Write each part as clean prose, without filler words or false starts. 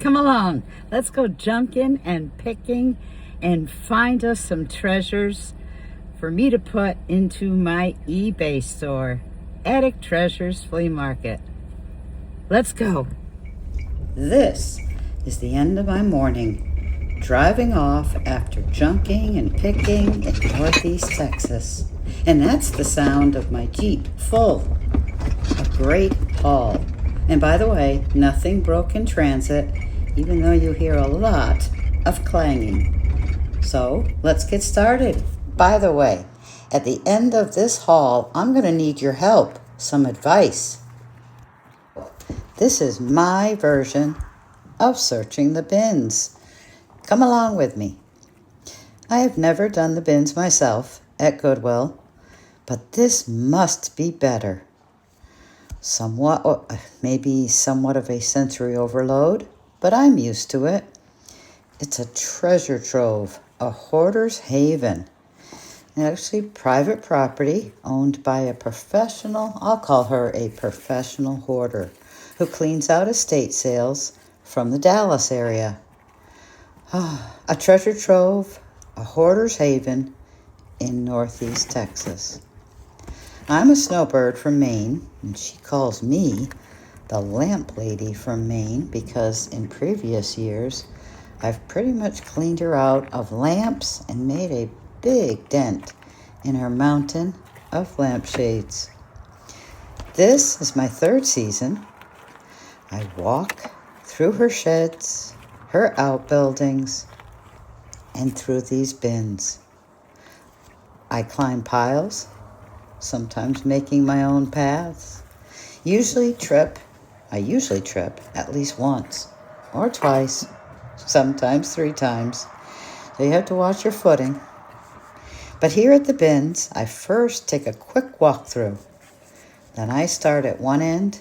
Come along, let's go junking and picking and find us some treasures for me to put into my eBay store, Attic Treasures Flea Market. Let's go. This is the end of my morning, driving off after junking and picking in Northeast Texas. And that's the sound of my Jeep full. A great haul. And by the way, nothing broke in transit, even though you hear a lot of clanging. So let's get started. By the way, at the end of this haul, I'm going to need your help, some advice. This is my version of searching the bins. Come along with me. I have never done the bins myself at Goodwill, but this must be better. Maybe somewhat of a sensory overload, but I'm used to it. It's a treasure trove, a hoarder's haven. And actually private property owned by a professional, I'll call her a professional hoarder, who cleans out estate sales from the Dallas area. A treasure trove, a hoarder's haven in Northeast Texas. I'm a snowbird from Maine, and she calls me the lamp lady from Maine because in previous years, I've pretty much cleaned her out of lamps and made a big dent in her mountain of lampshades. This is my third season. I walk through her sheds, her outbuildings, and through these bins. I climb piles, sometimes making my own paths. I usually trip at least once or twice, sometimes 3 times. So you have to watch your footing. But here at the bins, I first take a quick walkthrough. Then I start at one end,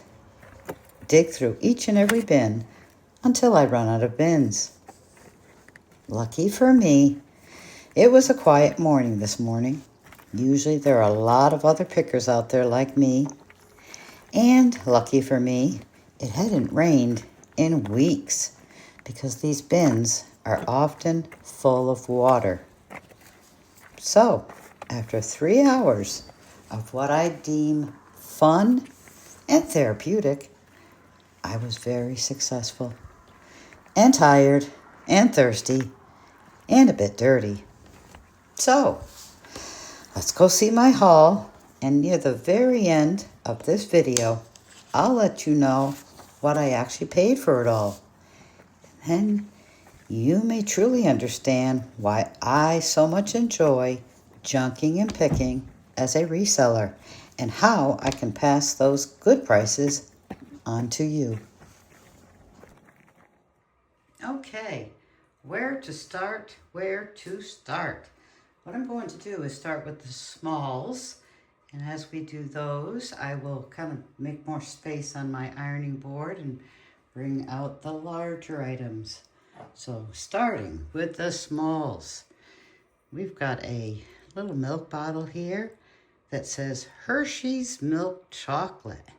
dig through each and every bin until I run out of bins. Lucky for me, it was a quiet morning this morning. Usually there are a lot of other pickers out there like me. And lucky for me, it hadn't rained in weeks because these bins are often full of water. So, after 3 hours of what I deem fun and therapeutic, I was very successful and tired and thirsty and a bit dirty. So, let's go see my haul, and near the very end of this video, I'll let you know what I actually paid for it all. And then you may truly understand why I so much enjoy junking and picking as a reseller and how I can pass those good prices on to you. Okay, where to start? What I'm going to do is start with the smalls, and as we do those, I will kind of make more space on my ironing board and bring out the larger items. So starting with the smalls, we've got a little milk bottle here that says Hershey's Milk Chocolate.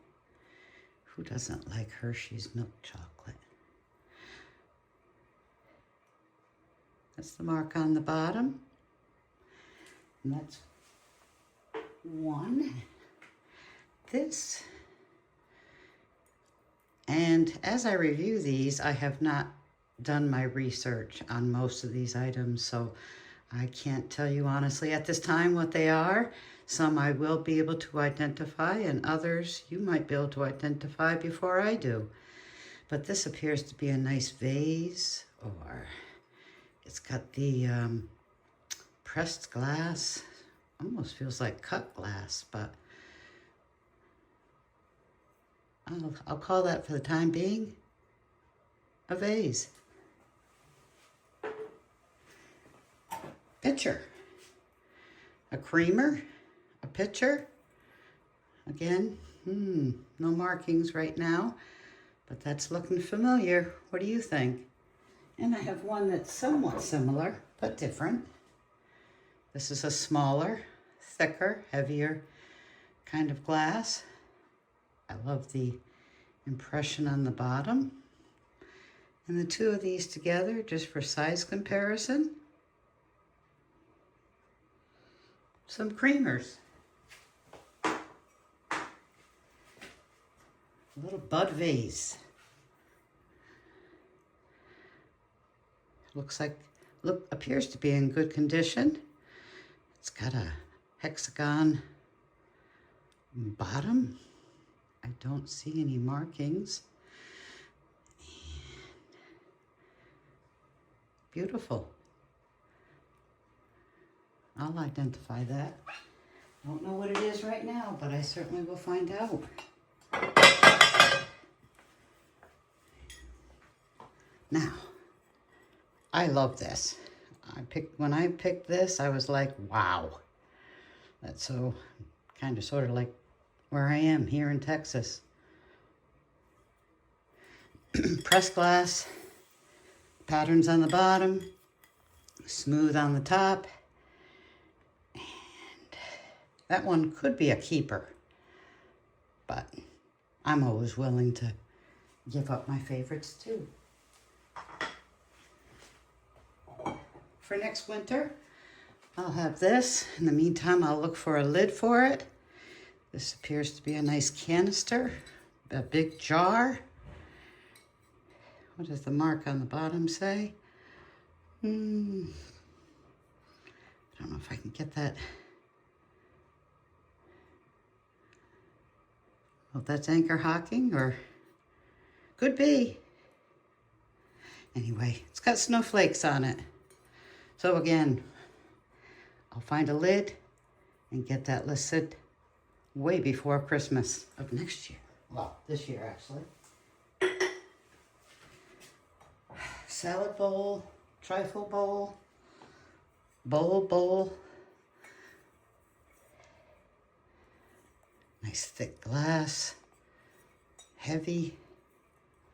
Who doesn't like Hershey's Milk Chocolate? That's the mark on the bottom. And that's one. This. And as I review these, I have not done my research on most of these items, so I can't tell you honestly at this time what they are. Some I will be able to identify, and others you might be able to identify before I do. But this appears to be a nice vase, or it's got the pressed glass. Almost feels like cut glass, but I'll call that for the time being a vase. Pitcher. A creamer. A pitcher. Again, no markings right now, but that's looking familiar. What do you think? And I have one that's somewhat similar, but different. This is a smaller, thicker, heavier kind of glass. I love the impression on the bottom. And the two of these together, just for size comparison, some creamers. A little bud vase. Appears to be in good condition. It's got a hexagon bottom. I don't see any markings. Beautiful. I'll identify that. Don't know what it is right now, but I certainly will find out. Now, I love this. When I picked this, I was like, wow. That's so kind of sort of like where I am here in Texas. Pressed glass, patterns on the bottom, smooth on the top. And that one could be a keeper, but I'm always willing to give up my favorites too. For next winter, I'll have this. In the meantime, I'll look for a lid for it. This appears to be a nice canister, a big jar. What does the mark on the bottom say? I don't know if I can get that. Oh, that's anchor hocking, or could be. Anyway, it's got snowflakes on it. So again, I'll find a lid and get that listed way before Christmas of next year. Well, this year actually. Salad bowl, trifle bowl, bowl. Nice thick glass, heavy.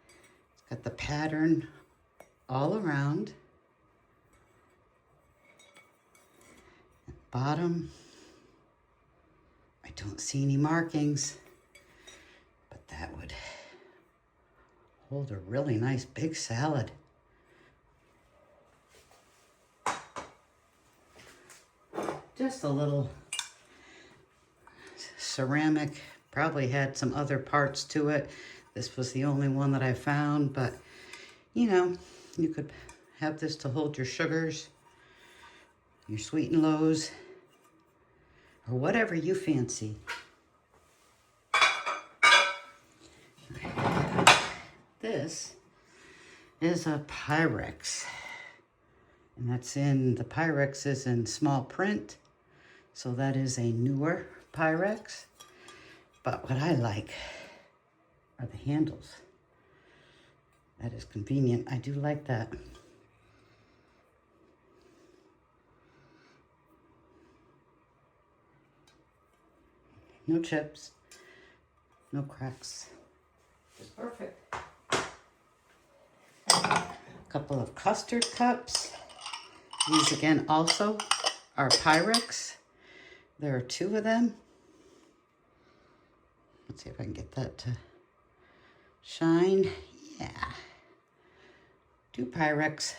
It's got the pattern all around. Bottom, I don't see any markings, but that would hold a really nice big salad. Just a little ceramic, probably had some other parts to it. This was the only one that I found, but you know, you could have this to hold your sugars, your sweet and lows, or whatever you fancy. This is a Pyrex, and the Pyrex is in small print, so that is a newer Pyrex. But what I like are the handles. That is convenient. I do like that. No chips, no cracks, just perfect. A couple of custard cups. These again also are Pyrex. There are two of them. Let's see if I can get that to shine. Yeah. Two Pyrex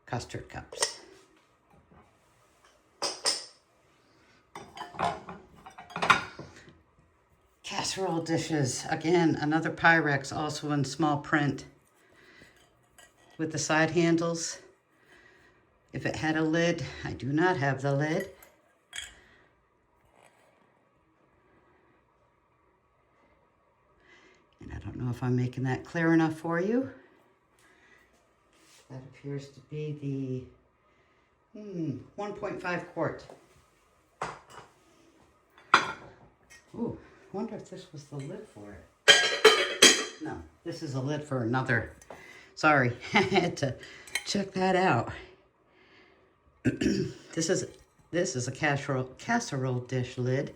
custard cups. Casserole dishes, again, another Pyrex, also in small print with the side handles. If it had a lid, I do not have the lid. And I don't know if I'm making that clear enough for you. That appears to be the 1.5 quart. Ooh. Wonder if this was the lid for it. No, this is a lid for another. Sorry, I had to check that out. This is a casserole dish lid,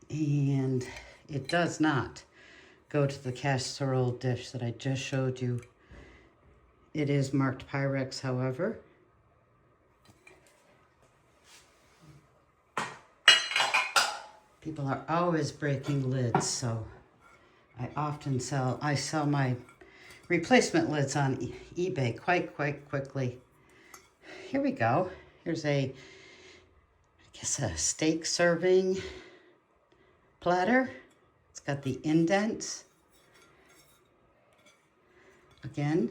and it does not go to the casserole dish that I just showed you. It is marked Pyrex, however. People are always breaking lids, so I sell my replacement lids on eBay quite quickly. Here we go. Here's a steak serving platter. It's got the indents. Again,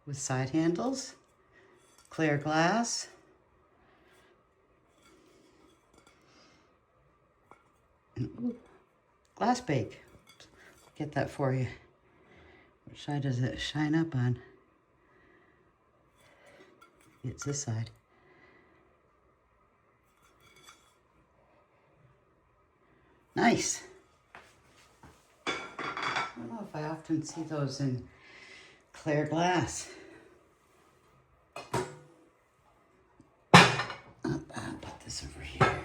with side handles, clear glass. And, ooh, glass bake. Get that for you. Which side does it shine up on? It's this side. Nice. I don't know if I often see those in clear glass. I'll put this over here.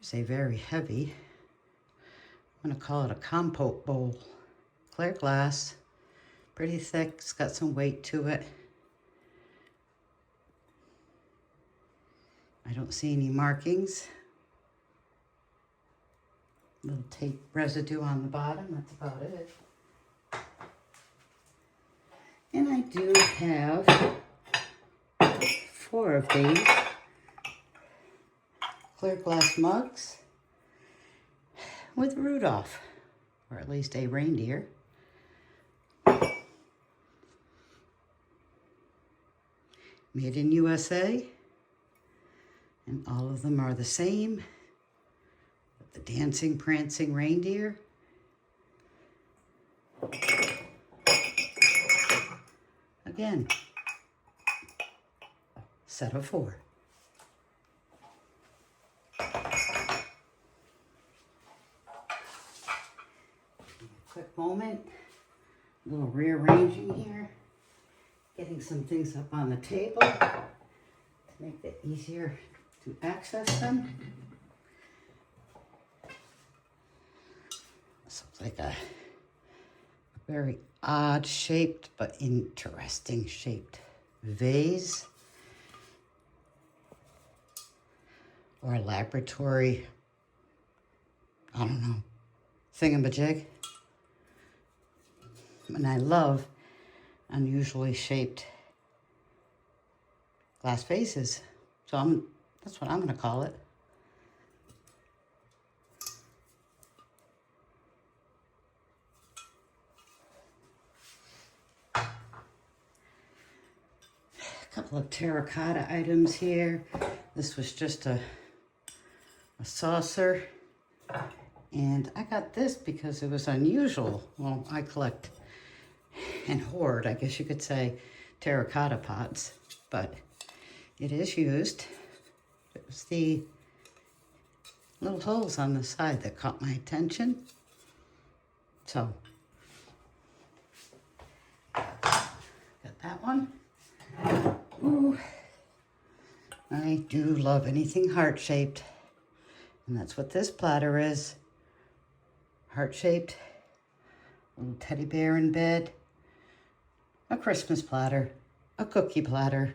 Here's a very heavy, I'm going to call it a compote bowl. Clear glass, pretty thick, it's got some weight to it. I don't see any markings. Little tape residue on the bottom, that's about it. And I do have 4 of these clear glass mugs with Rudolph, or at least a reindeer. Made in USA. And all of them are the same. With the dancing, prancing reindeer. Again, set of 4. Quick moment, a little rearranging here. Getting some things up on the table to make it easier to access them. This looks like a very odd shaped but interesting shaped vase or a laboratory, I don't know, thingamajig. And I love unusually shaped glass vases. So that's what I'm going to call it. A couple of terracotta items here. This was just a saucer. And I got this because it was unusual. Well, I collect and hoard, I guess you could say, terracotta pots, but it is used. It was the little holes on the side that caught my attention. So, got that one. Ooh, I do love anything heart-shaped, and that's what this platter is. Heart-shaped, little teddy bear in bed, a Christmas platter, a cookie platter.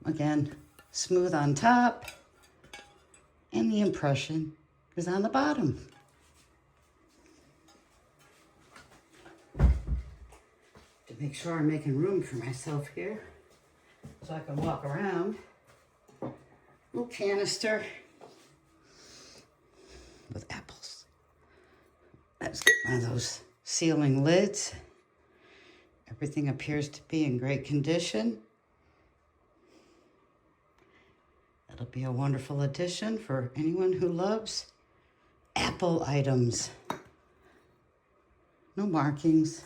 Again, smooth on top, and the impression is on the bottom. To make sure I'm making room for myself here, so I can walk around. Little canister with apples. That's one of those sealing lids. Everything appears to be in great condition. That'll be a wonderful addition for anyone who loves apple items. No markings.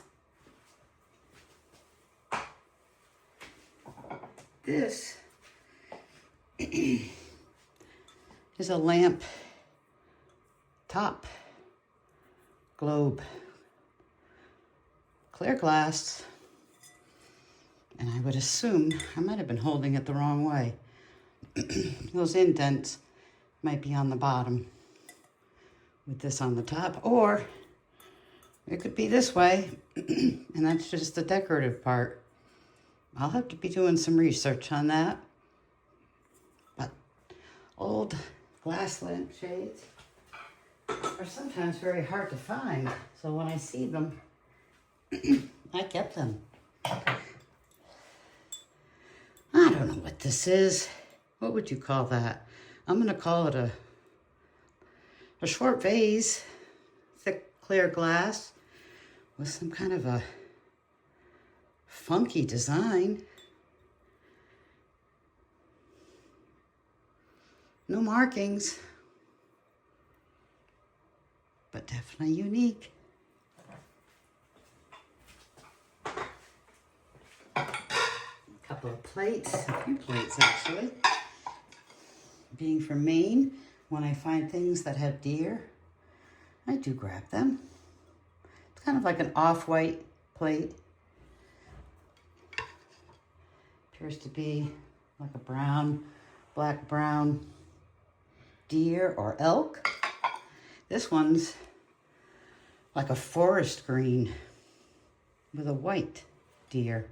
This is a lamp top globe. Clear glass. And I would assume, I might have been holding it the wrong way. Those indents might be on the bottom with this on the top, or it could be this way, and that's just the decorative part. I'll have to be doing some research on that. But old glass lampshades, are sometimes very hard to find. So when I see them, I get them. I don't know what this is. What would you call that? I'm gonna call it a short vase, thick clear glass with some kind of a funky design. No markings, but definitely unique. A couple of plates, a few plates actually. Being from Maine, when I find things that have deer, I do grab them. It's kind of like an off-white plate. Appears to be like a brown, black-brown deer or elk. This one's like a forest green with a white deer.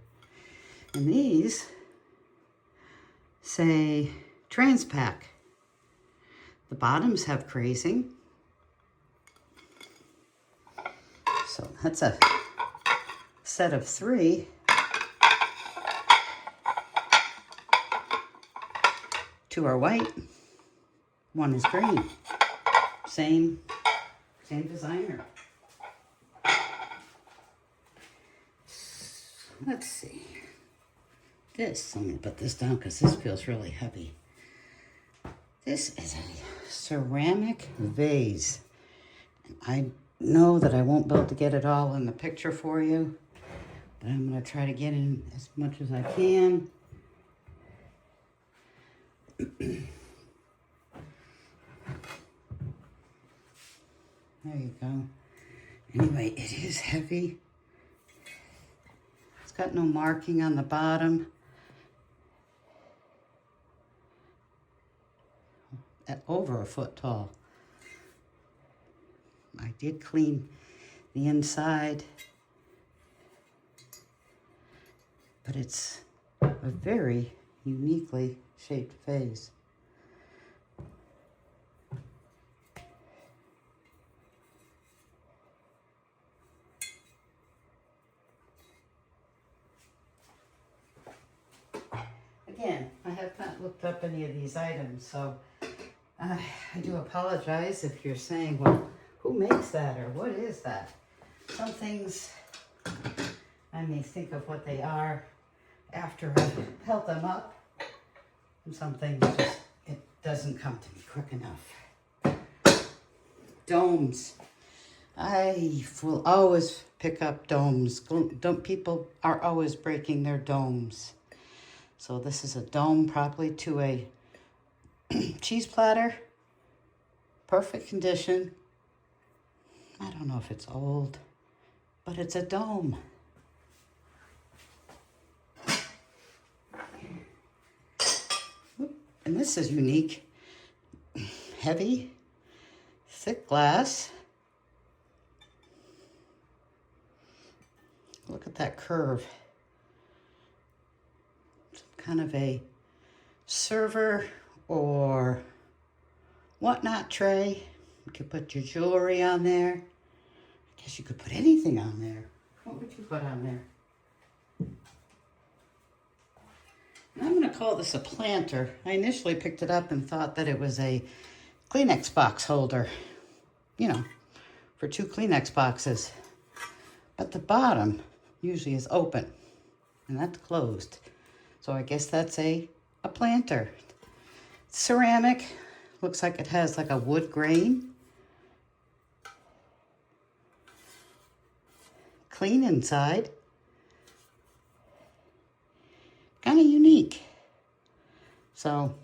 And these say Transpac. The bottoms have crazing. So that's a set of 3. Two are white, one is green. Same designer. Let's see. I'm gonna put this down because this feels really heavy. This is a ceramic vase. I know that I won't be able to get it all in the picture for you, but I'm gonna try to get in as much as I can. There you go. Anyway, it is heavy. It's got no marking on the bottom. At over a foot tall. I did clean the inside, but it's a very uniquely shaped vase. Again, I have not looked up any of these items, so I do apologize if you're saying, well, who makes that or what is that? Some things I may think of what they are after I've held them up. And some things just, it doesn't come to me quick enough. Domes. I will always pick up domes. People are always breaking their domes. So this is a dome probably to a cheese platter. Perfect condition. I don't know if it's old, but it's a dome. And this is unique. Heavy, thick glass. Look at that curve. Some kind of a server or whatnot tray. You could put your jewelry on there. I guess you could put anything on there. What would you put on there? And I'm going to call this a planter. I initially picked it up and thought that it was a Kleenex box holder, you know, for 2 Kleenex boxes. But the bottom usually is open, and that's closed. So I guess that's a planter. Ceramic. Looks like it has like a wood grain. Clean inside. Kind of unique. So,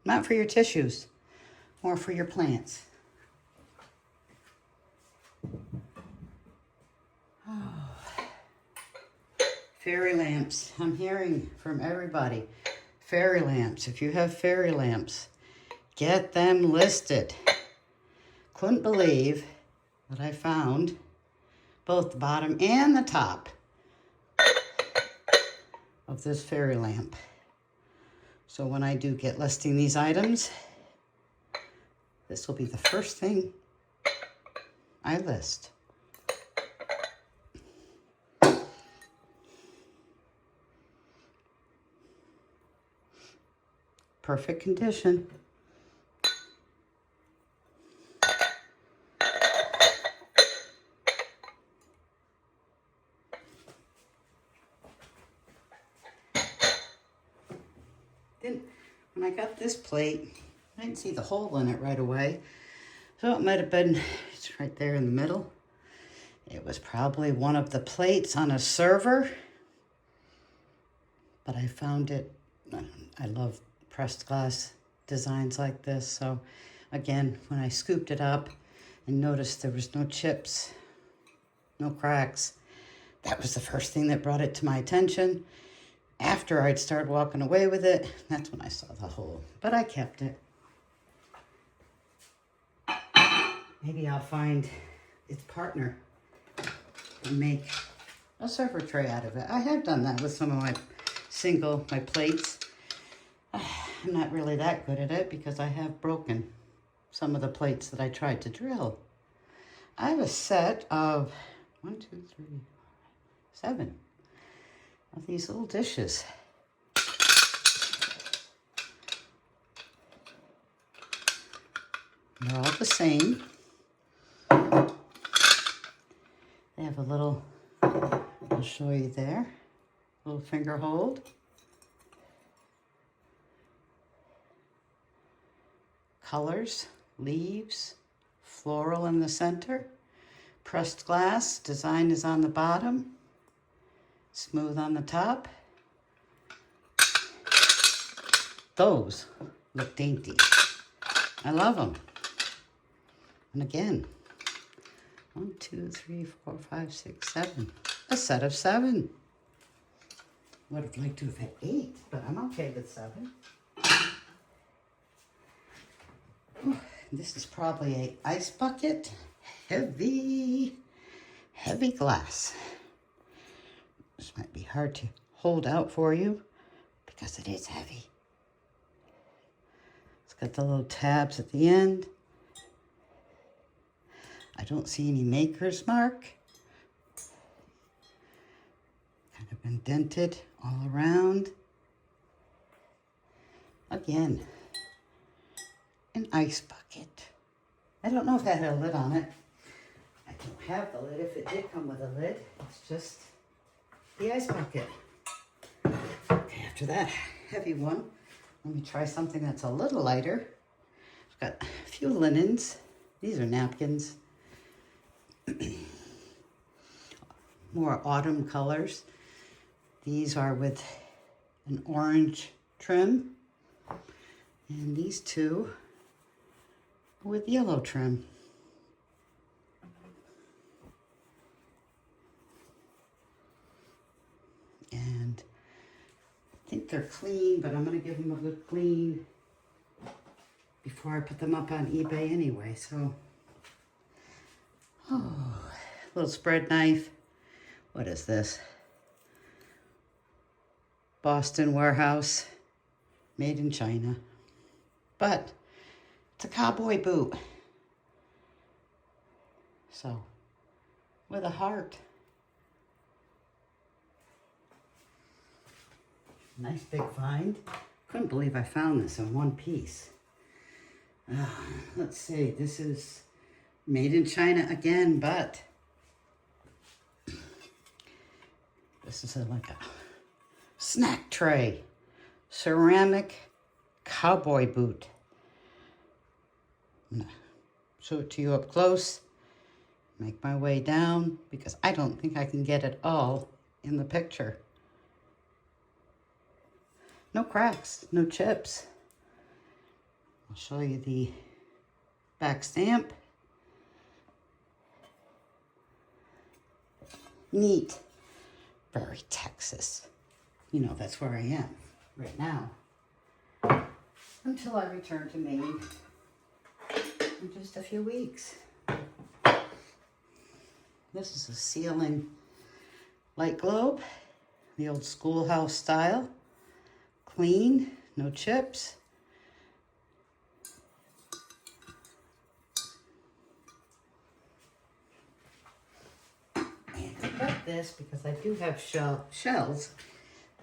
not for your tissues, more for your plants. Oh. Fairy lamps. I'm hearing from everybody. Fairy lamps. If you have fairy lamps, get them listed. Couldn't believe that I found both the bottom and the top of this fairy lamp. So when I do get listing these items, This will be the first thing I list. Perfect condition. Then when I got this plate, I didn't see the hole in it right away. So it might have been, it's right there in the middle. It was probably one of the plates on a server. But I found it, I love pressed glass designs like this. So again, when I scooped it up and noticed there was no chips, no cracks, that was the first thing that brought it to my attention. After I'd started walking away with it, that's when I saw the hole. But I kept it. Maybe I'll find its partner and make a server tray out of it. I have done that with some of my plates. I'm not really that good at it because I have broken some of the plates that I tried to drill. I have a set of 7 of these little dishes. They're all the same. They have a little, I'll show you there, little finger hold. Colors, leaves, floral in the center, pressed glass, design is on the bottom, smooth on the top. Those look dainty. I love them. And again, 1, 2, 3, 4, 5, 6, 7. A set of 7. Would have liked to have had 8, but I'm okay with 7. This is probably an ice bucket. Heavy glass. This might be hard to hold out for you because it is heavy. It's got the little tabs at the end. I don't see any maker's mark. Kind of indented all around. Again, an ice bucket. I don't know if that had a lid on it. I don't have the lid. If it did come with a lid, it's just the ice bucket. Okay, after that heavy one, let me try something that's a little lighter. I've got a few linens. These are napkins. More autumn colors. These are with an orange trim. And these two are with yellow trim. And I think they're clean, but I'm going to give them a good clean before I put them up on eBay anyway. So, little spread knife. What is this? Boston warehouse, made in China. But it's a cowboy boot. So, with a heart. Nice big find. Couldn't believe I found this in one piece. Let's see, this is made in China again, but this is like a snack tray. Ceramic cowboy boot. I'm gonna show it to you up close. Make my way down because I don't think I can get it all in the picture. No cracks, no chips. I'll show you the back stamp. Neat. Very Texas. You know, that's where I am right now. Until I return to Maine in just a few weeks. This is a ceiling light globe, the old schoolhouse style. Clean, no chips. this because I do have shells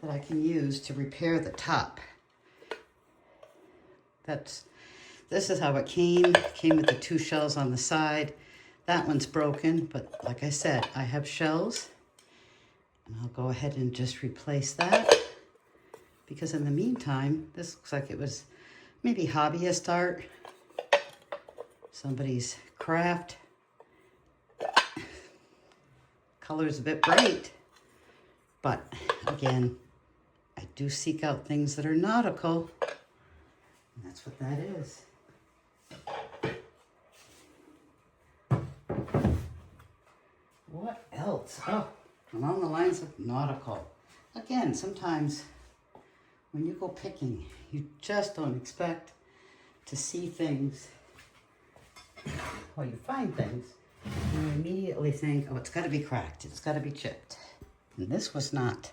that I can use to repair the top. This is how it came. It came with the 2 shells on the side. That one's broken, but like I said, I have shells. And I'll go ahead and just replace that. Because in the meantime, this looks like it was maybe hobbyist art. Somebody's craft. Color's a bit bright. But again, I do seek out things that are nautical. And that's what that is. What else? Oh, along the lines of nautical. Again, sometimes when you go picking, you just don't expect to see things. Well, you find things, and you immediately think, oh, it's got to be cracked. It's got to be chipped. And this was not.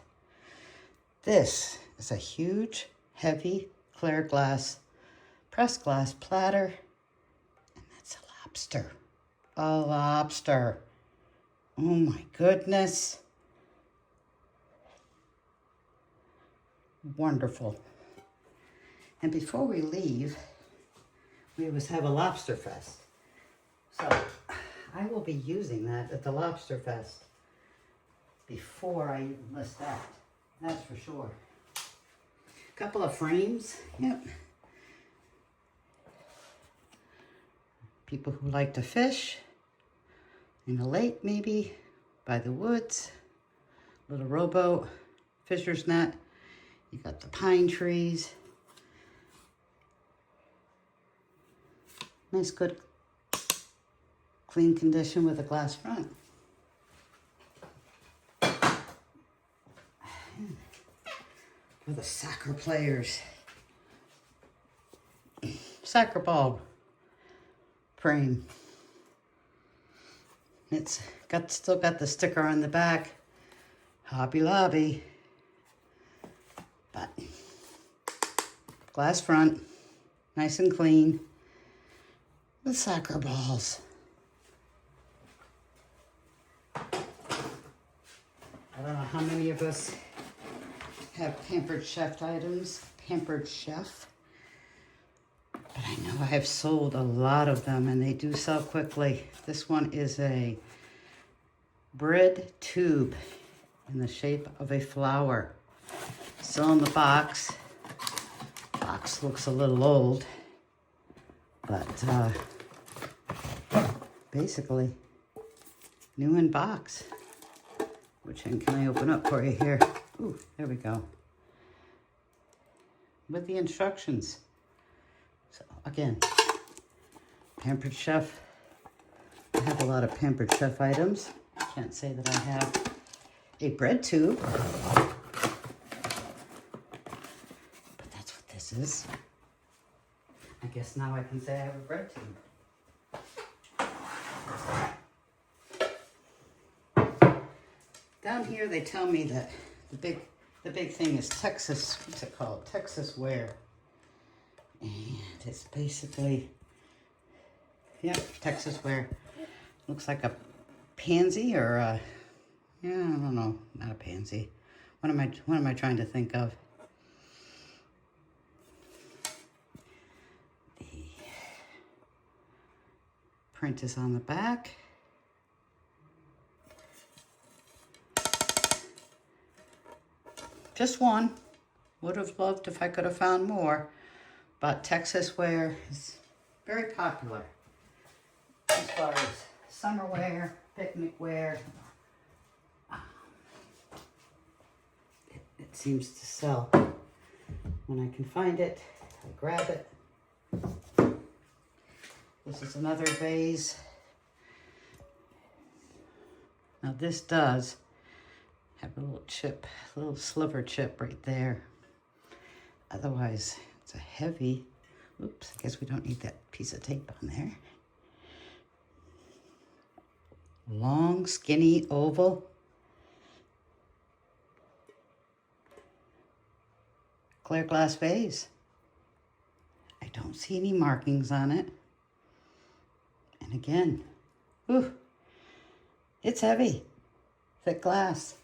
This is a huge, heavy, clear glass, pressed glass platter. And that's a lobster. A lobster. Oh my goodness. Wonderful. And before we leave, we always have a lobster fest. So I will be using that at the lobster fest before I even list that. That's for sure. A couple of frames. Yep. People who like to fish in a lake, maybe by the woods, little rowboat, fisher's net. You got the pine trees. Nice, good, clean condition with a glass front. For the soccer players. Soccer ball frame. It's still got the sticker on the back. Hobby Lobby. But glass front, nice and clean. The soccer balls. I don't know how many of us have Pampered Chef items. Pampered Chef. But I know I have sold a lot of them and they do sell quickly. This one is a bread tube in the shape of a flower. Still in the box. Box looks a little old. But basically, new in box. Which end can I open up for you here? Ooh, there we go. With the instructions. So again, Pampered Chef. I have a lot of Pampered Chef items. Can't say that I have a bread tube. But that's what this is. I guess now I can say I have a bread tube. Down here they tell me that the big thing is Texas, what's it called? Texas ware. And it's basically, yeah, Texas ware. Looks like a pansy or a, yeah, I don't know, not a pansy. What am I trying to think of? The print is on the back. Just one. Would have loved if I could have found more, but Texas wear is very popular as far as summer wear, picnic wear. It seems to sell. When I can find it, I grab it. This is another vase. Now this does have a little chip, a little sliver chip right there. Otherwise, it's a heavy, oops, I guess we don't need that piece of tape on there. Long, skinny, oval. Clear glass vase. I don't see any markings on it. And again, ooh, it's heavy. thick glass.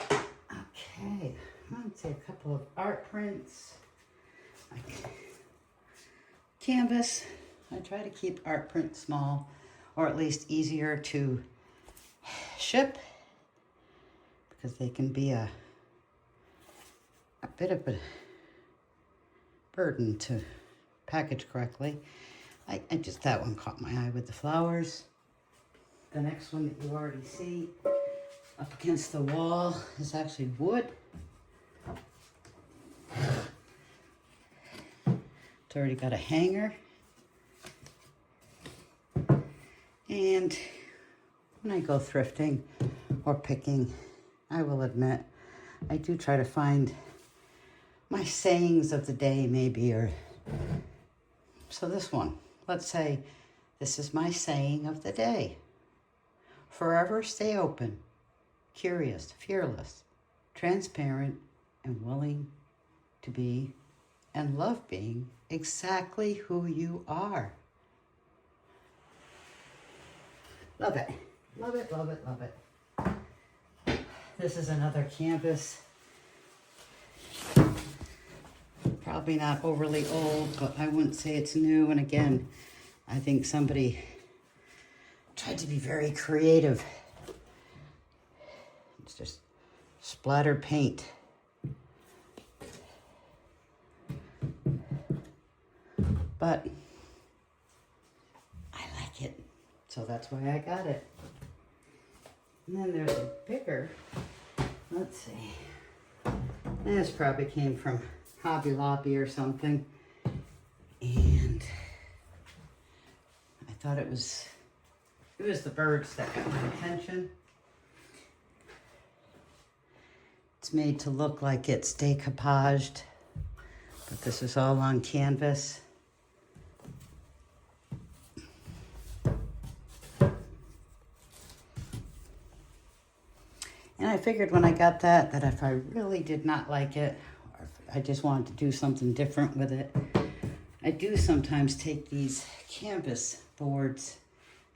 Okay, let's see, a couple of art prints. Canvas. I try to keep art prints small, or at least easier to ship, because they can be a bit of a burden to package correctly. That one caught my eye with the flowers. The next one that you already see up against the wall is actually wood. It's already got a hanger. And when I go thrifting or picking, I will admit, I do try to find my sayings of the day maybe, or so this one, let's say, this is my saying of the day. Forever stay open, curious, fearless, transparent, and willing to be and love being exactly who you are. Love it. Love it, love it, love it. This is another canvas. Probably not overly old, but I wouldn't say it's new. And again, I think somebody tried to be very creative. It's just splattered paint. But I like it, so that's why I got it. And then there's a bigger, let's see. This probably came from Hobby Lobby or something. And I thought it was the birds that got my attention. It's made to look like it's decoupaged, but this is all on canvas. And I figured when I got that if I really did not like it, or if I just wanted to do something different with it, I do sometimes take these canvas boards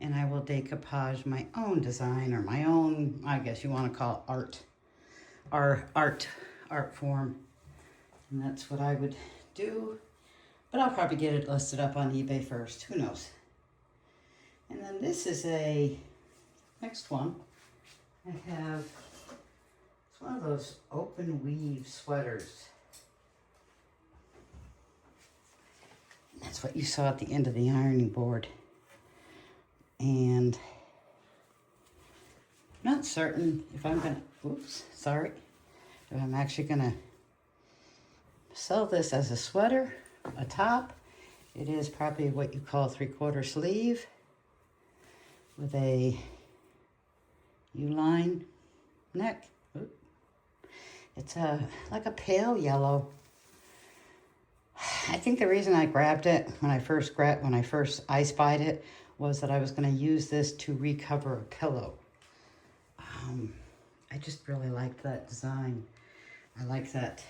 and I will decoupage my own design, or my own, I guess you want to call it art form. And that's what I would do. But I'll probably get it listed up on eBay first, who knows. And then this is next one. I have, it's one of those open weave sweaters. That's what you saw at the end of the ironing board. And I'm not certain if I'm if I'm actually gonna sell this as a sweater, a top. It is probably what you call 3/4 sleeve with a U-line neck. It's like a pale yellow. I think the reason I grabbed it when I first I spied it was that I was going to use this to recover a pillow. I just really like that design. I like that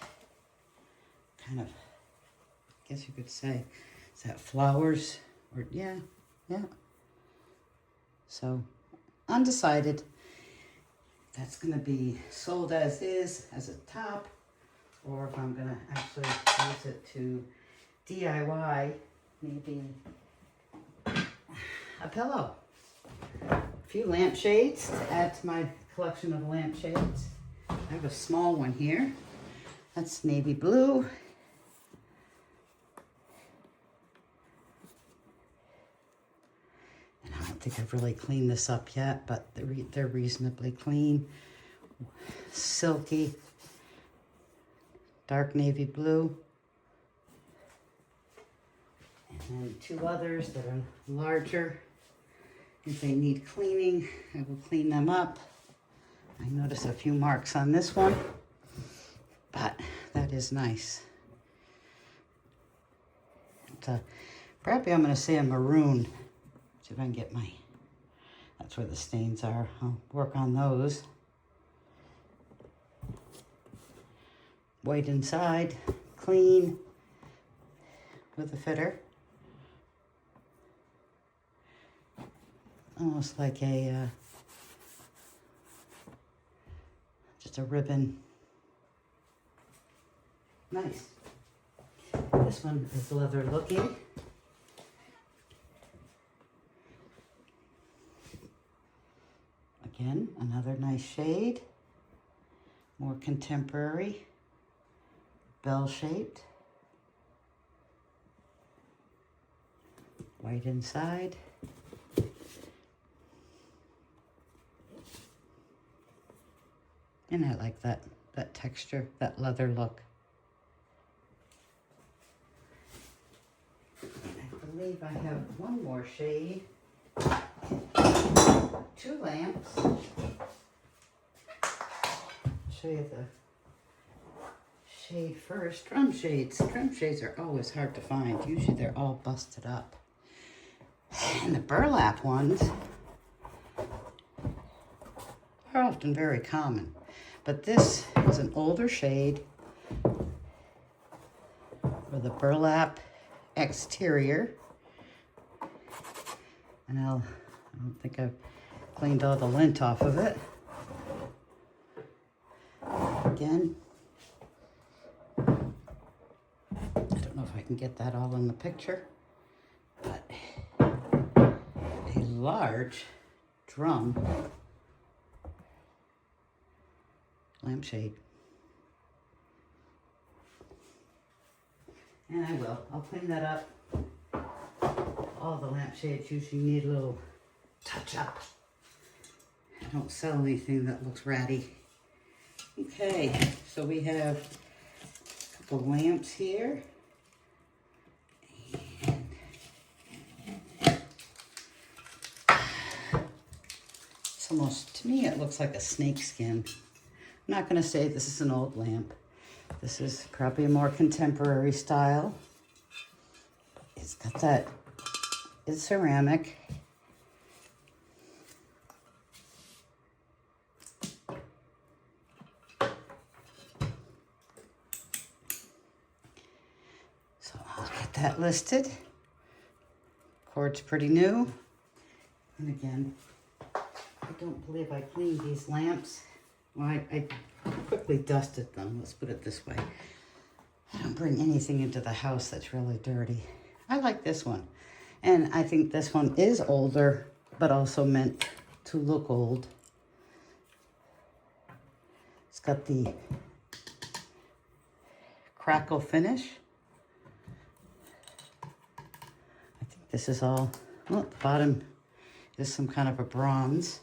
kind of, I guess you could say, is that flowers? Or yeah. So, undecided. That's going to be sold as is, as a top, or if I'm going to actually use it to DIY, maybe a pillow. A few lampshades to add to my collection of lampshades. I have a small one here. That's navy blue. And I don't think I've really cleaned this up yet, but they're reasonably clean. Silky, dark navy blue. And then two others that are larger. If they need cleaning, I will clean them up. I noticed a few marks on this one, but that is nice. It's probably I'm going to say a maroon. See if I can get that's where the stains are. I'll work on those. White inside, clean, with a fitter. almost like a, just a ribbon. Nice. This one is leather looking. Again, another nice shade. More contemporary. Bell-shaped. White inside. And I like that texture, that leather look. I believe I have one more shade. 2 lamps. I'll show you the shade first. Drum shades. Drum shades are always hard to find. Usually they're all busted up. And the burlap ones are often very common. But this is an older shade with a burlap exterior. And I don't think I've cleaned all the lint off of it. Again, I don't know if I can get that all in the picture, but a large drum lampshade. And I'll clean that up. All the lampshades usually need a little touch up. I don't sell anything that looks ratty. Okay, so we have a couple lamps here. And it's almost, to me, it looks like a snake skin. I'm not going to say this is an old lamp. This is probably a more contemporary style. It's got that, it's ceramic. So I'll get that listed. Cord's pretty new. And again, I don't believe I cleaned these lamps. Well, I quickly dusted them, let's put it this way. I don't bring anything into the house that's really dirty. I like this one. And I think this one is older, but also meant to look old. It's got the crackle finish. I think this is all, well, the bottom is some kind of a bronze.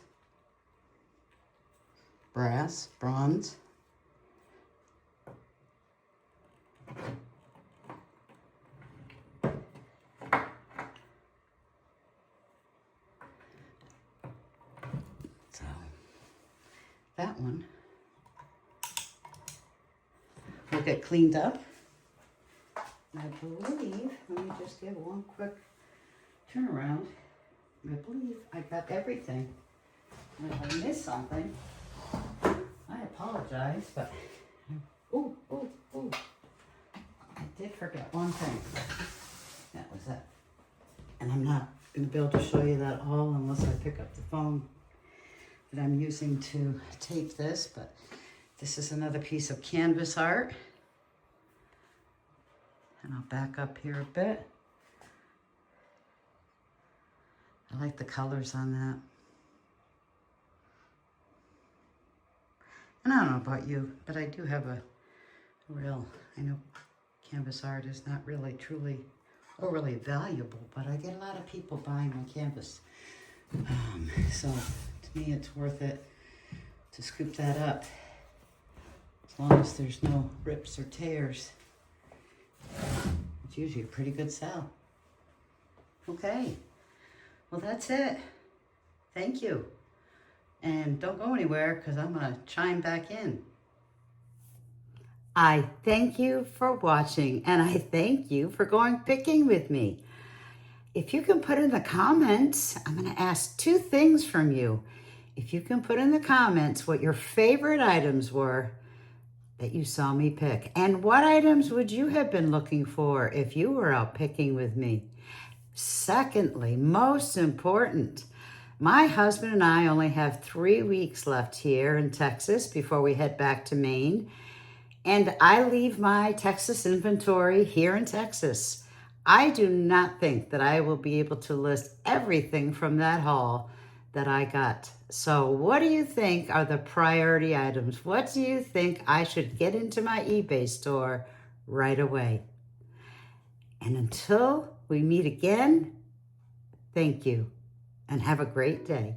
Bronze. So that one will get cleaned up. I believe, let me just give one quick turnaround. I believe I got everything. And if I missed something, I apologize, but ooh, I did forget one thing. That was it. And I'm not going to be able to show you that all unless I pick up the phone that I'm using to tape this, but this is another piece of canvas art. And I'll back up here a bit. I like the colors on that. And I don't know about you, but I do have a real, I know canvas art is not really truly overly valuable, but I get a lot of people buying my canvas. So to me, it's worth it to scoop that up. As long as there's no rips or tears, it's usually a pretty good sell. Okay, well, that's it. Thank you. And don't go anywhere because I'm going to chime back in. I thank you for watching, and I thank you for going picking with me. If you can put in the comments, I'm going to ask 2 things from you. If you can put in the comments what your favorite items were that you saw me pick, and what items would you have been looking for if you were out picking with me. Secondly, most important, My husband and I only have 3 weeks left here in Texas before we head back to Maine. And I leave my Texas inventory here in Texas. I do not think that I will be able to list everything from that haul that I got. So what do you think are the priority items? What do you think I should get into my eBay store right away? And until we meet again, thank you and have a great day.